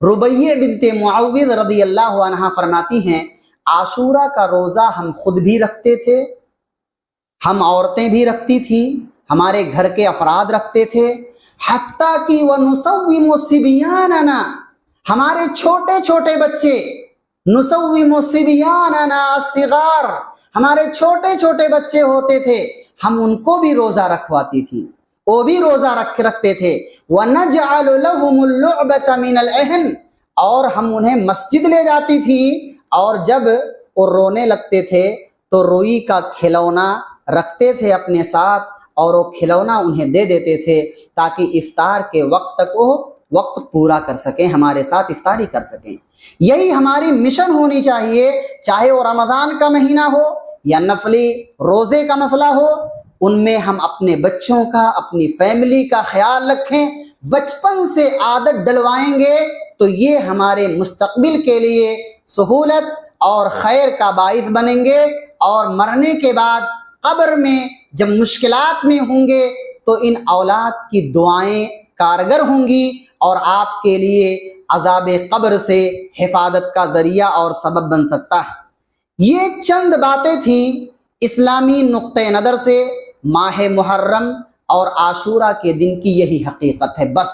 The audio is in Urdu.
ربیع بنت معوذ رضی اللہ عنہ فرماتی ہیں عاشورہ کا روزہ ہم خود بھی رکھتے تھے، ہم عورتیں بھی رکھتی تھیں، ہمارے گھر کے افراد رکھتے تھے، حتیٰ کہ وَنُصَوِّمُ صِبْيَانَنَا، ہمارے چھوٹے چھوٹے بچے، نُصَوِّمُ صِبْيَانَنَا الصِّغَارَ، ہمارے چھوٹے چھوٹے بچے ہوتے تھے، ہم ان کو بھی روزہ رکھواتی تھی، وہ بھی روزہ رکھتے تھے۔ وَنَجْعَلُ لَهُمُ اللُّعْبَةَ مِنَ الْعِهْنِ، اور ہم انہیں مسجد لے جاتی تھی، اور جب وہ رونے لگتے تھے تو روئی کا کھلونا رکھتے تھے اپنے ساتھ، اور وہ کھلونا انہیں دے دیتے تھے تاکہ افطار کے وقت تک وہ وقت پورا کر سکیں، ہمارے ساتھ افطاری کر سکیں۔ یہی ہماری مشن ہونی چاہیے، چاہے وہ رمضان کا مہینہ ہو یا نفلی روزے کا مسئلہ ہو، ان میں ہم اپنے بچوں کا، اپنی فیملی کا خیال رکھیں، بچپن سے عادت ڈلوائیں گے تو یہ ہمارے مستقبل کے لیے سہولت اور خیر کا باعث بنیں گے، اور مرنے کے بعد قبر میں جب مشکلات میں ہوں گے تو ان اولاد کی دعائیں کارگر ہوں گی، اور آپ کے لیے عذاب قبر سے حفاظت کا ذریعہ اور سبب بن سکتا ہے۔ یہ چند باتیں تھیں اسلامی نقطہ نظر سے ماہ محرم اور عاشورہ کے دن کی، یہی حقیقت ہے بس۔